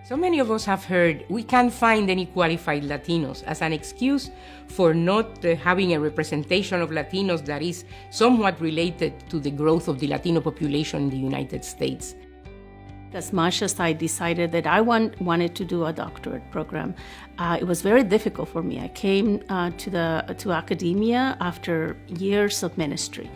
So many of us have heard we can't find any qualified Latinos as an excuse for not having a representation of Latinos that is somewhat related to the growth of the Latino population in the United States. As much as I decided that I wanted to do a doctorate program, it was very difficult for me. I came to academia after years of ministry.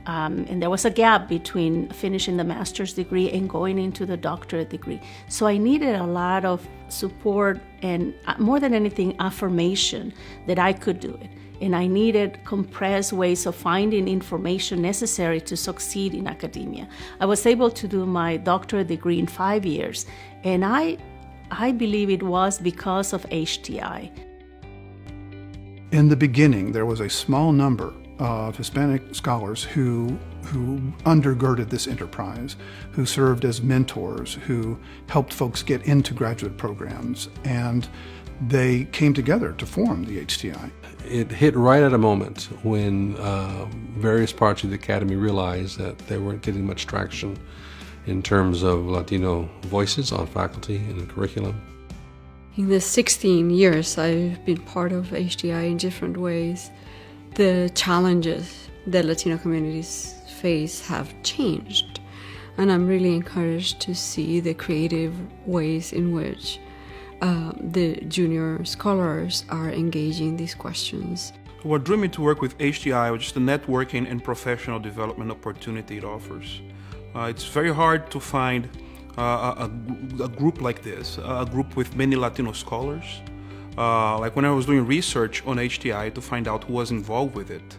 And there was a gap between finishing the master's degree and going into the doctorate degree. So I needed a lot of support and, more than anything, affirmation that I could do it. And I needed compressed ways of finding information necessary to succeed in academia. I was able to do my doctorate degree in 5 years, and I believe it was because of HTI. In the beginning, there was a small number of Hispanic scholars who undergirded this enterprise, who served as mentors, who helped folks get into graduate programs, and they came together to form the HTI. It hit right at a moment when various parts of the academy realized that they weren't getting much traction in terms of Latino voices on faculty and in curriculum. In the 16 years I've been part of HTI in different ways, the challenges that Latino communities face have changed. And I'm really encouraged to see the creative ways in which the junior scholars are engaging these questions. What drew me to work with HTI was just the networking and professional development opportunity it offers. It's very hard to find a group like this, a group with many Latino scholars. Like when I was doing research on HTI to find out who was involved with it,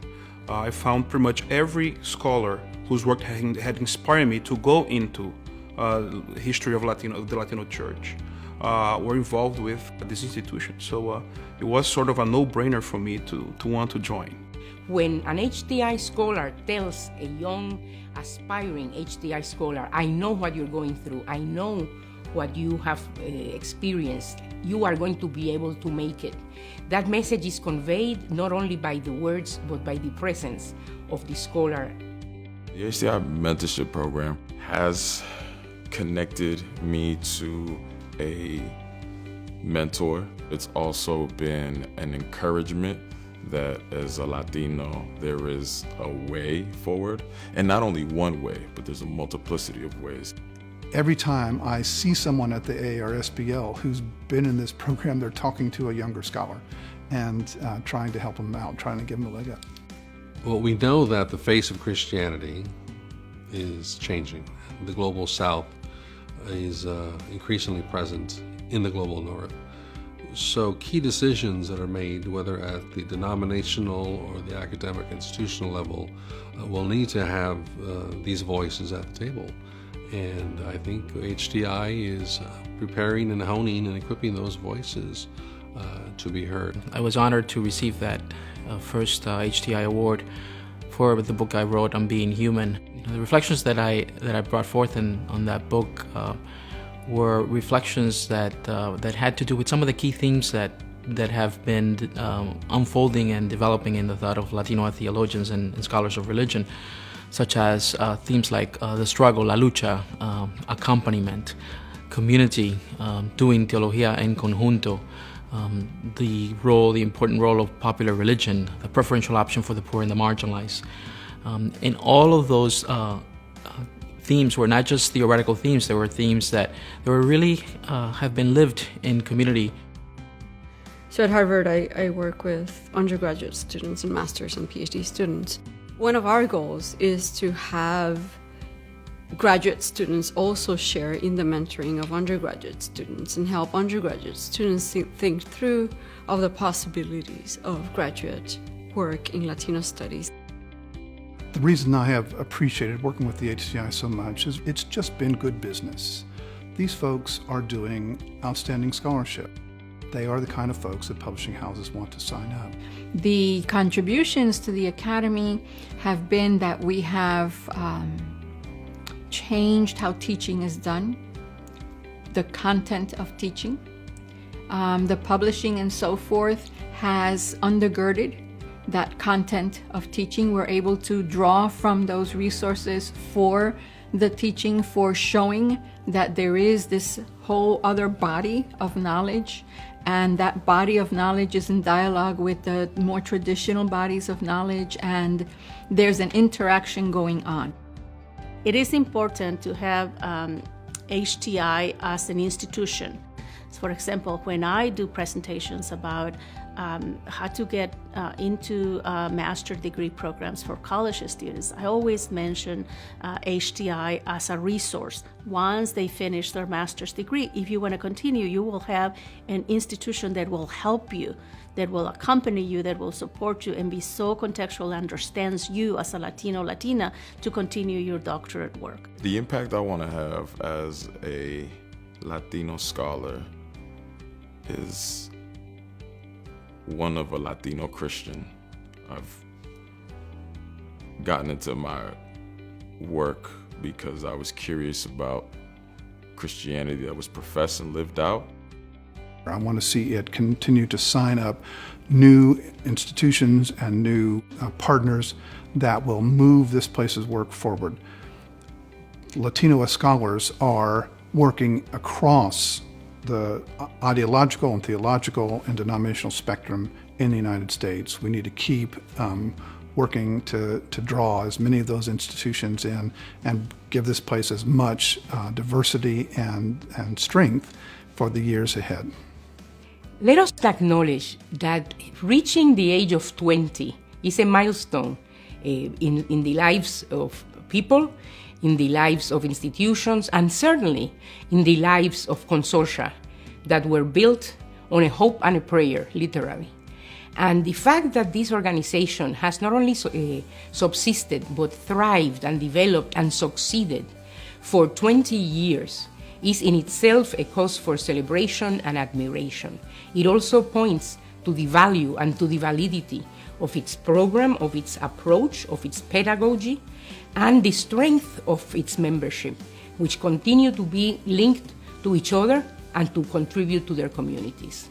I found pretty much every scholar whose work had inspired me to go into the history of the Latino church were involved with this institution. So it was sort of a no-brainer for me to want to join. When an HTI scholar tells a young, aspiring HTI scholar, I know what you're going through, I know what you have experienced, you are going to be able to make it. That message is conveyed not only by the words, but by the presence of the scholar. The HTI mentorship program has connected me to a mentor. It's also been an encouragement that as a Latino, there is a way forward, and not only one way, but there's a multiplicity of ways. Every time I see someone at the ARSBL who's been in this program, they're talking to a younger scholar and trying to help them out, trying to give them a leg up. Well, we know that the face of Christianity is changing. The global South is increasingly present in the global North. So key decisions that are made, whether at the denominational or the academic institutional level, will need to have these voices at the table. And I think HTI is preparing and honing and equipping those voices to be heard. I was honored to receive that first HTI award for the book I wrote on being human. The reflections that I brought forth on that book were reflections that had to do with some of the key themes that have been unfolding and developing in the thought of Latino theologians and scholars of religion, such as themes like the struggle, la lucha, accompaniment, community, doing teología en conjunto, the important role of popular religion, the preferential option for the poor and the marginalized. And all of those themes were not just theoretical themes, they were themes that really have been lived in community. So at Harvard, I work with undergraduate students and master's and PhD students. One of our goals is to have graduate students also share in the mentoring of undergraduate students and help undergraduate students think through of the possibilities of graduate work in Latino studies. The reason I have appreciated working with the HTI so much is it's just been good business. These folks are doing outstanding scholarship. They are the kind of folks that publishing houses want to sign up. The contributions to the Academy have been that we have changed how teaching is done, the content of teaching. The publishing and so forth has undergirded that content of teaching. We're able to draw from those resources for the teaching for showing that there is this whole other body of knowledge, and that body of knowledge is in dialogue with the more traditional bodies of knowledge, and there's an interaction going on. It is important to have HTI as an institution. For example, when I do presentations about how to get into master's degree programs for college students, I always mention HTI as a resource. Once they finish their master's degree, if you want to continue, you will have an institution that will help you, that will accompany you, that will support you, and be so contextual, understands you as a Latino, Latina, to continue your doctorate work. The impact I want to have as a Latino scholar is one of a Latino Christian. I've gotten into my work because I was curious about Christianity that was professed and lived out. I want to see it continue to sign up new institutions and new partners that will move this place's work forward. Latino scholars are working across the ideological and theological and denominational spectrum in the United States. We need to keep working to draw as many of those institutions in and give this place as much diversity and strength for the years ahead. Let us acknowledge that reaching the age of 20 is a milestone in the lives of people, in the lives of institutions, and certainly in the lives of consortia that were built on a hope and a prayer, literally. And the fact that this organization has not only subsisted, but thrived and developed and succeeded for 20 years is in itself a cause for celebration and admiration. It also points to the value and to the validity of its program, of its approach, of its pedagogy, and the strength of its membership, which continue to be linked to each other and to contribute to their communities.